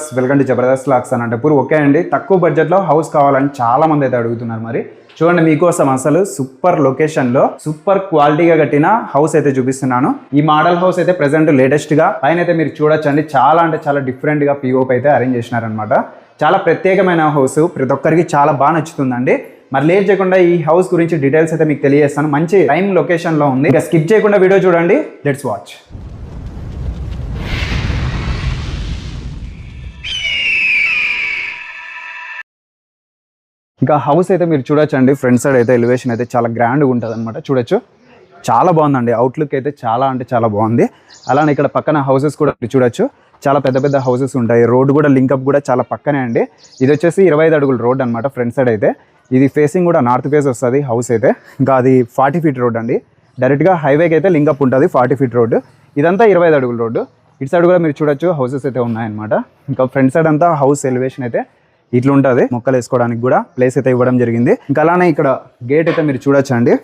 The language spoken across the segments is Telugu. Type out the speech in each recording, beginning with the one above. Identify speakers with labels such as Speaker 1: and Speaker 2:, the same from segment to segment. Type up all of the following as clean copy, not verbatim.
Speaker 1: Viewers, welcome to Jabardasth vlogs Anantapur. Okay అండి, తక్కువ బడ్జెట్లో హౌస్ కావాలని చాలా మంది అయితే అడుగుతున్నారు. మరి చూడండి, మీకోసం అసలు సూపర్ లొకేషన్లో సూపర్ క్వాలిటీగా కట్టిన హౌస్ అయితే చూపిస్తున్నాను. ఈ మోడల్ హౌస్ అయితే ప్రెసెంట్ లేటెస్ట్గా పైన అయితే మీరు చూడొచ్చండి. చాలా అంటే చాలా డిఫరెంట్గా పిఓపి అయితే అరేంజ్ చేసినారనమాట. చాలా ప్రత్యేకమైన హౌస్, ప్రతి ఒక్కరికి చాలా బాగా నచ్చుతుందండి. మరి లేట్ చేయకుండా ఈ హౌస్ గురించి డీటెయిల్స్ అయితే మీకు తెలియజేస్తాను. మంచి టైం లొకేషన్లో ఉంది. ఇక స్కిప్ చేయకుండా వీడియో చూడండి. Let's watch. ఇంకా హౌస్ అయితే మీరు చూడొచ్చండి. ఫ్రంట్ సైడ్ అయితే ఎలివేషన్ అయితే చాలా గ్రాండ్గా ఉంటుంది అనమాట. చూడొచ్చు, చాలా బాగుందండి. అవుట్లుక్ అయితే చాలా అంటే చాలా బాగుంది. అలానే ఇక్కడ పక్కన హౌసెస్ కూడా చూడొచ్చు, చాలా పెద్ద పెద్ద హౌసెస్ ఉంటాయి. రోడ్ కూడా లింకప్ కూడా చాలా పక్కనే అండి. ఇది వచ్చేసి 25 అడుగుల రోడ్ అనమాట. ఫ్రంట్ సైడ్ అయితే ఇది ఫేసింగ్ కూడా నార్త్ ఫేస్ వస్తుంది హౌస్ అయితే. ఇంకా అది 40 ఫీట్ రోడ్ అండి. డైరెక్ట్గా హైవేకి అయితే లింకప్ ఉంటుంది 40 ఫీట్ రోడ్. ఇదంతా 25 అడుగుల రోడ్డు. ఇటు సైడ్ కూడా మీరు చూడొచ్చు హౌసెస్ అయితే ఉన్నాయన్నమాట. ఇంకా ఫ్రంట్ సైడ్ అంతా హౌస్ ఎలివేషన్ అయితే ఇట్లా ఉంటుంది. మొక్కలు వేసుకోవడానికి కూడా ప్లేస్ అయితే ఇవ్వడం జరిగింది. ఇంకా అలానే ఇక్కడ గేట్ అయితే మీరు చూడొచ్చండి.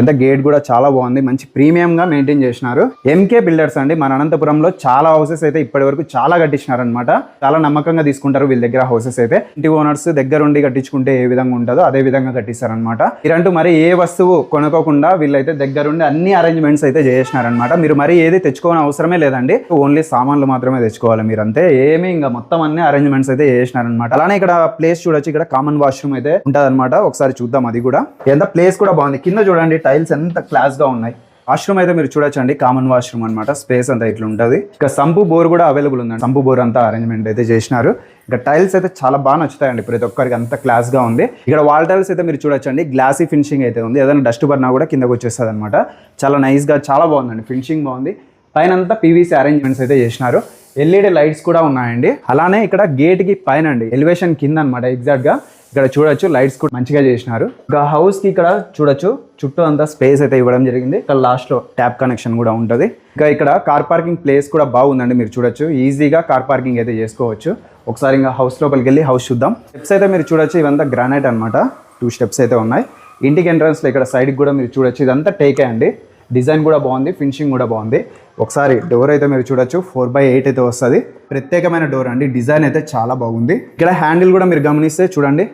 Speaker 1: ఎంత గేట్ కూడా చాలా బాగుంది, మంచి ప్రీమియంగా మెయింటైన్ చేసినారు. ఎంకే బిల్డర్స్ అండి. మన అనంతపురంలో చాలా హౌసెస్ అయితే ఇప్పటి వరకు చాలా కట్టించినారు అనమాట. చాలా నమ్మకంగా తీసుకుంటారు వీళ్ళ దగ్గర హౌసెస్ అయితే. ఇంటి ఓనర్స్ దగ్గర ఉండి కట్టించుకుంటే ఏ విధంగా ఉంటుందో అదే విధంగా కట్టిస్తారు అనమాట. మీరంటూ మరి ఏ వస్తువు కొనుక్కోకుండా వీళ్ళైతే దగ్గరుండి అన్ని అరేంజ్మెంట్స్ అయితే చేసినారనమాట. మీరు మరి ఏది తెచ్చుకోవాలని అవసరమే లేదండి. ఓన్లీ సామాన్లు మాత్రమే తెచ్చుకోవాలి మీరు, అంతే. ఏమి ఇంకా మొత్తం అన్ని అరేంజ్మెంట్స్ అయితే చేసినారనమాట. అలానే ఇక్కడ ప్లేస్ చూడొచ్చు. ఇక్కడ కామన్ వాష్రూమ్ అయితే ఉంటుంది అనమాట. ఒకసారి చూద్దాం అది కూడా. ఎంత ప్లేస్ కూడా బాగుంది. కింద చూడండి టైల్స్ ఎంత క్లాస్ గా ఉన్నాయి. వాష్రూమ్ అయితే మీరు చూడొచ్చండి, కామన్ వాష్రూమ్ అనమాట. స్పేస్ అంతా ఇట్లా ఉంటుంది. ఇక సంపు బోర్ కూడా అవైలబుల్ ఉందండి. సంపు బోర్ అంతా అరేంజ్మెంట్ అయితే చేసినారు. ఇక టైల్స్ అయితే చాలా బాగా నచ్చుతాయండి ప్రతి ఒక్కరికి, అంత క్లాస్ గా ఉంది. ఇక్కడ వాల్ టైల్స్ అయితే మీరు చూడొచ్చండి, గ్లాసీ ఫినిషింగ్ అయితే ఉంది. ఏదైనా డస్ట్ పడినా కూడా కిందకు వచ్చేస్తుంది అనమాట. చాలా నైస్ గా చాలా బాగుందండి. ఫినిషింగ్ బాగుంది. పైన అంతా పీవీసీ అరేంజ్మెంట్స్ అయితే చేసినారు. ఎల్ఈడి లైట్స్ కూడా ఉన్నాయండి. అలానే ఇక్కడ గేట్ కి పైన అండి, ఎలివేషన్ కింద అనమాట ఎగ్జాక్ట్ గా. ఇక్కడ చూడొచ్చు లైట్స్ కూడా మంచిగా చేసినారు. ఇంకా హౌస్ కి ఇక్కడ చూడొచ్చు చుట్టూ అంతా స్పేస్ అయితే ఇవ్వడం జరిగింది. ఇక్కడ లాస్ట్ లో ట్యాప్ కనెక్షన్ కూడా ఉంటుంది. ఇంకా ఇక్కడ కార్ పార్కింగ్ ప్లేస్ కూడా బాగుందండి. మీరు చూడొచ్చు, ఈజీగా కార్ పార్కింగ్ అయితే చేసుకోవచ్చు. ఒకసారి ఇంకా హౌస్ లోపలికి వెళ్ళి హౌస్ చూద్దాం. స్టెప్స్ అయితే మీరు చూడొచ్చు, ఇవంతా గ్రానైట్ అనమాట. 2 స్టెప్స్ అయితే ఉన్నాయి. ఇంటికి ఎంట్రన్స్ లో ఇక్కడ సైడ్ కూడా మీరు చూడొచ్చు, ఇదంతా టేకే అండి. డిజైన్ కూడా బాగుంది, ఫినిషింగ్ కూడా బాగుంది. ఒకసారి డోర్ అయితే మీరు చూడొచ్చు, 4x8 అయితే వస్తుంది. ప్రత్యేకమైన డోర్ అండి. డిజైన్ అయితే చాలా బాగుంది. ఇక్కడ హ్యాండిల్ కూడా మీరు గమనిస్తే చూడండి,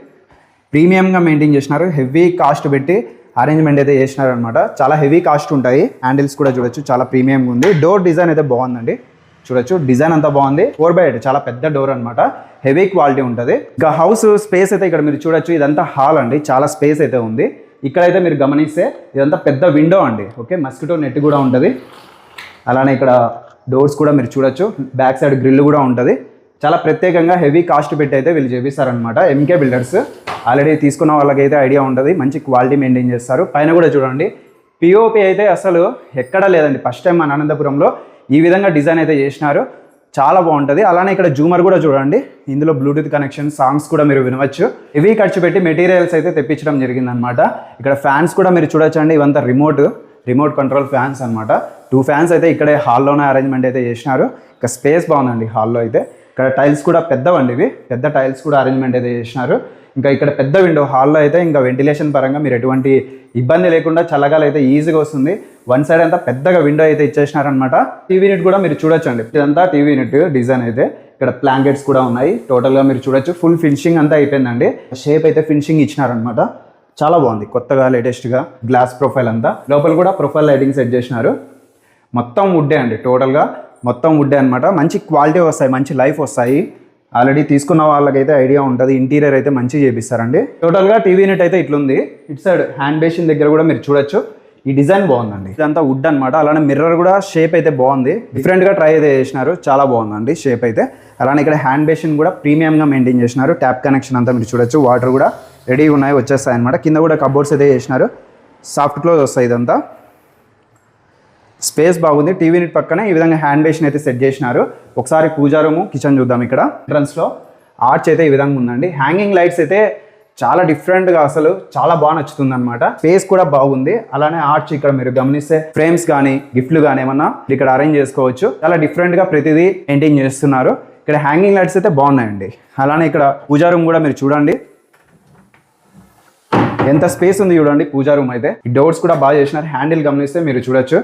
Speaker 1: ప్రీమియంగా మెయింటైన్ చేసినారు. హెవీ కాస్ట్ పెట్టి అరేంజ్మెంట్ అయితే చేసినారు అనమాట. చాలా హెవీ కాస్ట్ ఉంటాయి. హ్యాండిల్స్ కూడా చూడొచ్చు, చాలా ప్రీమియంగా ఉంది. డోర్ డిజైన్ అయితే బాగుందండి. చూడొచ్చు, డిజైన్ అంతా బాగుంది. 4x8 చాలా పెద్ద డోర్ అనమాట. హెవీ క్వాలిటీ ఉంటుంది. ఇంకా హౌస్ స్పేస్ అయితే ఇక్కడ మీరు చూడొచ్చు, ఇదంతా హాల్ అండి. చాలా స్పేస్ అయితే ఉంది. ఇక్కడైతే మీరు గమనిస్తే ఇదంతా పెద్ద విండో అండి. ఓకే, మస్కిటో నెట్ కూడా ఉంటుంది. అలానే ఇక్కడ డోర్స్ కూడా మీరు చూడొచ్చు, బ్యాక్ సైడ్ గ్రిల్ కూడా ఉంటుంది. చాలా ప్రత్యేకంగా హెవీ కాస్ట్ పెట్టి అయితే వీళ్ళు చేపిస్తారనమాట. MK builders. ఆల్రెడీ తీసుకున్న వాళ్ళకైతే ఐడియా ఉంటుంది, మంచి క్వాలిటీ మెయింటైన్ చేస్తారు. పైన కూడా చూడండి, పిఓపి అయితే అసలు ఎక్కడా లేదండి. ఫస్ట్ టైం మన అనంతపురంలో ఈ విధంగా డిజైన్ అయితే చేసినారు. చాలా బాగుంటుంది. అలానే ఇక్కడ జూమర్ కూడా చూడండి, ఇందులో బ్లూటూత్ కనెక్షన్, సాంగ్స్ కూడా మీరు వినవచ్చు. హెవీ ఖర్చు పెట్టి మెటీరియల్స్ అయితే తెప్పించడం జరిగిందనమాట. ఇక్కడ ఫ్యాన్స్ కూడా మీరు చూడొచ్చండి, ఇవంతా రిమోట్ కంట్రోల్ ఫ్యాన్స్ అనమాట. 2 ఫ్యాన్స్ అయితే ఇక్కడే హాల్లోనే అరేంజ్మెంట్ అయితే చేసినారు. ఇక స్పేస్ బాగుందండి హాల్లో అయితే. ఇక్కడ టైల్స్ కూడా పెద్దవండి, ఇవి పెద్ద టైల్స్ కూడా అరేంజ్మెంట్ అయితే చేసినారు. ఇంకా ఇక్కడ పెద్ద విండో హాల్లో అయితే ఇంకా వెంటిలేషన్ పరంగా మీరు ఎటువంటి ఇబ్బంది లేకుండా చల్లగాలి అయితే ఈజీగా వస్తుంది. వన్ సైడ్ అంతా పెద్దగా విండో అయితే ఇచ్చేసినారనమాట. టీవీ యూనిట్ కూడా మీరు చూడొచ్చండి, ఇదంతా టీవీ యూనిట్ డిజైన్ అయితే. ఇక్కడ బ్లాంకెట్స్ కూడా ఉన్నాయి. టోటల్గా మీరు చూడొచ్చు, ఫుల్ ఫినిషింగ్ అంతా అయిపోయిందండి. షేప్ అయితే ఫినిషింగ్ ఇచ్చినారనమాట. చాలా బాగుంది, కొత్తగా లేటెస్ట్గా గ్లాస్ ప్రొఫైల్ అంతా. లోపల కూడా ప్రొఫైల్ లైటింగ్ సెట్ చేసినారు. మొత్తం వుడ్డే అండి, టోటల్గా మొత్తం వుడ్డే అనమాట. మంచి క్వాలిటీ వస్తాయి, మంచి లైఫ్ వస్తాయి. ఆల్రెడీ తీసుకున్న వాళ్ళకైతే ఐడియా ఉంటుంది. ఇంటీరియర్ అయితే మంచిగా చేపిస్తారండి. టోటల్గా టీవీ యూనిట్ అయితే ఇట్లుంది. ఇటు సైడ్ హ్యాండ్ బేసిన్ దగ్గర కూడా మీరు చూడొచ్చు, ఈ డిజైన్ బాగుందండి. ఇదంతా వుడ్ అనమాట. అలానే మిర్రర్ కూడా షేప్ అయితే బాగుంది, డిఫరెంట్గా ట్రై అయితే చేసినారు. చాలా బాగుందండి షేప్ అయితే. అలానే ఇక్కడ హ్యాండ్ బేసిన్ కూడా ప్రీమియంగా మెయింటైన్ చేసినారు. ట్యాప్ కనెక్షన్ అంతా మీరు చూడొచ్చు, వాటర్ కూడా రెడీ ఉన్నాయి, వచ్చేస్తాయి అనమాట. కింద కూడా కబోర్డ్స్ అయితే చేసినారు. సాఫ్ట్ క్లోజ్ వస్తాయి. ఇదంతా స్పేస్ బాగుంది. టీవీ యూనిట్ పక్కన ఈ విధంగా హ్యాండ్ బేసిన్ అయితే సెట్ చేసినారు. ఒకసారి పూజా రూము, కిచెన్ చూద్దాం. ఇక్కడ ఎంట్రన్స్లో ఆర్చ్ అయితే ఈ విధంగా ఉందండి. హ్యాంగింగ్ లైట్స్ అయితే చాలా డిఫరెంట్గా అసలు చాలా బాగా నచ్చుతుంది అనమాట. స్పేస్ కూడా బాగుంది. అలానే ఆర్చ్ ఇక్కడ మీరు గమనిస్తే ఫ్రేమ్స్ కానీ గిఫ్ట్లు కానీ ఏమన్నా ఇక్కడ అరేంజ్ చేసుకోవచ్చు. చాలా డిఫరెంట్గా ప్రతిదీ మెయింటైన్ చేస్తున్నారు. ఇక్కడ హ్యాంగింగ్ లైట్స్ అయితే బాగున్నాయండి. అలానే ఇక్కడ పూజా రూమ్ కూడా మీరు చూడండి, ఎంత స్పేస్ ఉంది చూడండి పూజా రూమ్ అయితే. ఈ డోర్స్ కూడా బాగా చేసినారు. హ్యాండిల్ గమనిస్తే మీరు చూడొచ్చు,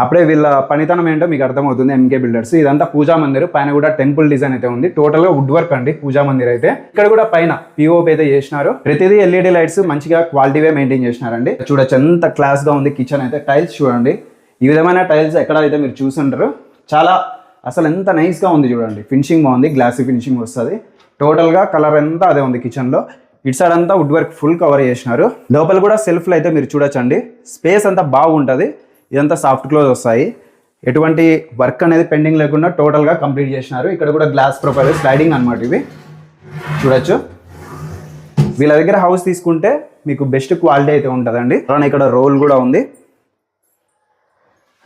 Speaker 1: అప్పుడే వీళ్ళ పనితనం ఏంటో మీకు అర్థమవుతుంది. MK builders. ఇదంతా పూజా మందిర్, పైన కూడా టెంపుల్ డిజైన్ అయితే ఉంది. టోటల్ గా వుడ్ వర్క్ అండి పూజా మందిర్ అయితే. ఇక్కడ కూడా పైన పిఓపి అయితే చేసినారు. ప్రతిదీ ఎల్ఈడి లైట్స్ మంచిగా క్వాలిటీవే మెయింటైన్ చేసినారండి. చూడొచ్చు ఎంత క్లాస్ గా ఉంది కిచెన్ అయితే. టైల్స్ చూడండి, ఈ విధమైన టైల్స్ ఎక్కడ అయితే మీరు చూసుంటారు. చాలా అసలు ఎంత నైస్ గా ఉంది చూడండి. ఫినిషింగ్ బాగుంది, గ్లాసీ ఫినిషింగ్ వస్తుంది. టోటల్ గా కలర్ అంతా అదే ఉంది కిచెన్ లో. ఇటు సైడ్ అంతా వుడ్ వర్క్ ఫుల్ కవర్ చేసినారు. లోపల కూడా సెల్ఫ్లు అయితే మీరు చూడొచ్చండి. స్పేస్ అంతా బాగుంటుంది. ఇదంతా సాఫ్ట్ క్లోజ్ వస్తాయి. ఎటువంటి వర్క్ అనేది పెండింగ్ లేకుండా టోటల్గా కంప్లీట్ చేసినారు. ఇక్కడ కూడా గ్లాస్ ప్రొఫైల్ స్లైడింగ్ అనమాట. ఇవి చూడొచ్చు. వీళ్ళ దగ్గర హౌస్ తీసుకుంటే మీకు బెస్ట్ క్వాలిటీ అయితే ఉంటుందండి. అలానే ఇక్కడ రోల్ కూడా ఉంది.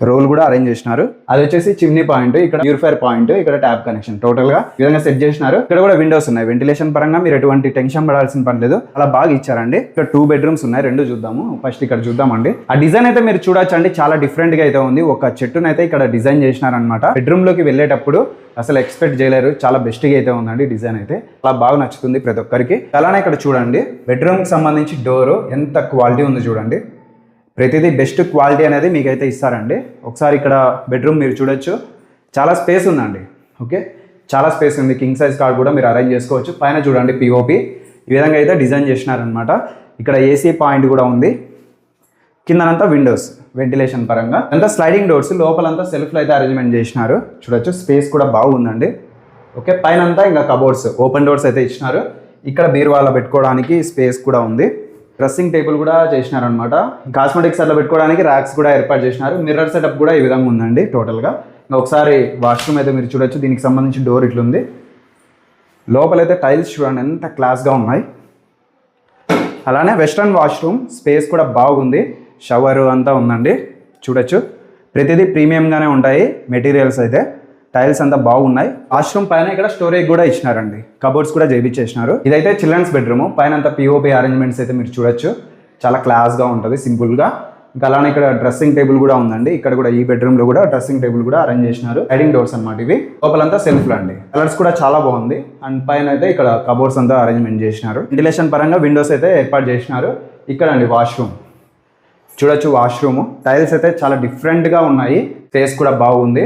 Speaker 1: రోల్ కూడా అరేంజ్ చేసినారు. అది వచ్చేసి చిమ్నీ పాయింట్, ఇక్కడ ప్యూరిఫైర్ పాయింట్, ఇక్కడ ట్యాప్ కనెక్షన్ టోటల్ గా ఈ విధంగా సెట్ చేసినారు. ఇక్కడ కూడా విండోస్ ఉన్నాయి. వెంటిలేషన్ పరంగా మీరు ఎటువంటి టెన్షన్ పడాల్సిన పని లేదు. అలా బాగా ఇచ్చారండి. ఇక్కడ 2 బెడ్రూమ్స్ ఉన్నాయి. 2 చూద్దాము. ఫస్ట్ ఇక్కడ చూద్దామండి. ఆ డిజైన్ అయితే మీరు చూడొచ్చండి. చాలా డిఫరెంట్ గా అయితే ఉంది. ఒక చెట్టునైతే ఇక్కడ డిజైన్ చేసినారనమాట. బెడ్రూమ్ లోకి వెళ్ళేటప్పుడు అసలు ఎక్స్పెక్ట్ చేయలేరు. చాలా బెస్ట్ గా అయితే ఉందండి డిజైన్ అయితే. అలా బాగా నచ్చుతుంది ప్రతి ఒక్కరికి. అలానే ఇక్కడ చూడండి, బెడ్రూమ్ కి సంబంధించి డోర్ ఎంత క్వాలిటీ ఉంది చూడండి. ప్రతిదీ బెస్ట్ క్వాలిటీ అనేది మీకైతే ఇస్తారండి. ఒకసారి ఇక్కడ బెడ్రూమ్ మీరు చూడొచ్చు. చాలా స్పేస్ ఉందండి. ఓకే, చాలా స్పేస్ ఉంది. కింగ్ సైజ్ కార్డ్ కూడా మీరు అరేంజ్ చేసుకోవచ్చు. పైన చూడండి పిఓపి ఈ విధంగా అయితే డిజైన్ చేసినారనమాట. ఇక్కడ ఏసీ పాయింట్ కూడా ఉంది. కిందనంతా విండోస్ వెంటిలేషన్ పరంగా. అంతా స్లైడింగ్ డోర్స్. లోపలంతా సెల్ఫ్లు అయితే అరేంజ్మెంట్ చేసినారు. చూడొచ్చు, స్పేస్ కూడా బాగుందండి. ఓకే, పైన అంతా ఇంకా కబోర్డ్స్ ఓపెన్ డోర్స్ అయితే ఇచ్చినారు. ఇక్కడ బీరువాల పెట్టుకోవడానికి స్పేస్ కూడా ఉంది. డ్రెస్సింగ్ టేబుల్ కూడా చేసినారనమాట. కాస్మెటిక్స్ అట్లా పెట్టుకోవడానికి ర్యాక్స్ కూడా ఏర్పాటు చేసినారు. మిర్రర్ సెటప్ కూడా ఈ విధంగా ఉందండి టోటల్గా. ఒకసారి వాష్రూమ్ అయితే మీరు చూడొచ్చు. దీనికి సంబంధించి డోర్ ఇట్లుంది. లోపలైతే టైల్స్ చూడండి ఎంత క్లాస్గా ఉన్నాయి. అలానే వెస్ట్రన్ వాష్రూమ్. స్పేస్ కూడా బాగుంది. షవర్ అంతా ఉందండి. చూడొచ్చు, ప్రతిదీ ప్రీమియంగానే ఉంటాయి మెటీరియల్స్ అయితే. టైల్స్ అంతా బాగున్నాయి. వాష్రూమ్ పైన ఇక్కడ స్టోరేజ్ కూడా ఇచ్చినారండి. కబోర్డ్స్ కూడా చేయించేసినారు. ఇదైతే చిల్డ్రన్స్ బెడ్రూమ్. పైన అంతా పిఓపి అరేంజ్మెంట్స్ అయితే మీరు చూడొచ్చు. చాలా క్లాస్గా ఉంటుంది, సింపుల్గా. ఇంకా అలానే ఇక్కడ డ్రెస్సింగ్ టేబుల్ కూడా ఉందండి. ఇక్కడ కూడా ఈ బెడ్రూమ్లో కూడా డ్రెస్సింగ్ టేబుల్ కూడా అరేంజ్ చేసినారు. స్లైడింగ్ డోర్స్ అనమాట ఇవి. లోపలంతా సెల్ఫ్లు అండి. కలర్స్ కూడా చాలా బాగుంది. అండ్ పైన అయితే ఇక్కడ కబోర్డ్స్ అంతా అరేంజ్మెంట్ చేసినారు. వెంటిలేషన్ పరంగా విండోస్ అయితే ఏర్పాటు చేసినారు. ఇక్కడ అండి వాష్రూమ్ చూడొచ్చు. వాష్రూమ్ టైల్స్ అయితే చాలా డిఫరెంట్గా ఉన్నాయి. స్పేస్ కూడా బాగుంది.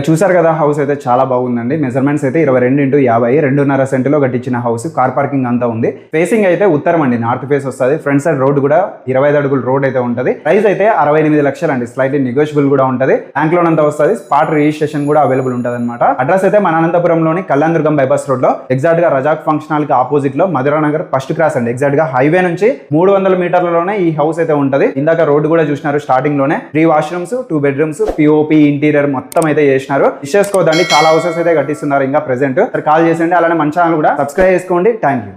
Speaker 1: చూసారు కదా, హౌస్ అయితే చాలా బాగుందండి. మెజర్మెంట్స్ అయితే 22 x 50, 2.5 సెంట్లో కట్టించిన హౌస్. కార్ పార్కింగ్ అంతా ఉంది. ఫేసింగ్ అయితే ఉత్తరం అండి, నార్త్ ఫేస్ వస్తుంది. ఫ్రంట్ సైడ్ రోడ్ కూడా 25 అడుగుల రోడ్ అయితే ఉంటుంది. ప్రైస్ అయితే 68 లక్షలు అండి. స్లైట్లీ నెగోషియబుల్ కూడా ఉంటుంది. బ్యాంక్ లోన్ అంతా వస్తుంది. స్పాట్ రిజిస్ట్రేషన్ కూడా అవైలబుల్ ఉంటుంది అనమాట. అడ్రస్ అయితే మన అనంతపురంలోని కళ్యాణదుర్గం బైపాస్ రోడ్ లో ఎగ్జాక్ట్ గా రజాక్ ఫంక్షన్ హాల్ కి ఆపోజిట్ లో మధురానగర్ ఫస్ట్ క్రాస్ అండి. ఎగ్జాక్ట్ గా హైవే నుంచి 300 మీటర్లలోనే ఈ హౌస్ అయితే ఉంటుంది. ఇందాక రోడ్ కూడా చూసినారు స్టార్టింగ్ లోనే. 3 వాష్రూమ్స్, 2 బెడ్రూమ్స్, పిఓపి ఇంటీరియర్ మొత్తం అయితే చేసినారు. చేసుకోవద్దండి, చాలా హౌసెస్ అయితే కట్టిస్తున్నారు ఇంకా ప్రెసెంట్. కాల్ చేసేయండి. అలానే మన ఛానల్ కూడా సబ్స్క్రైబ్ చేసుకోండి. Thank you.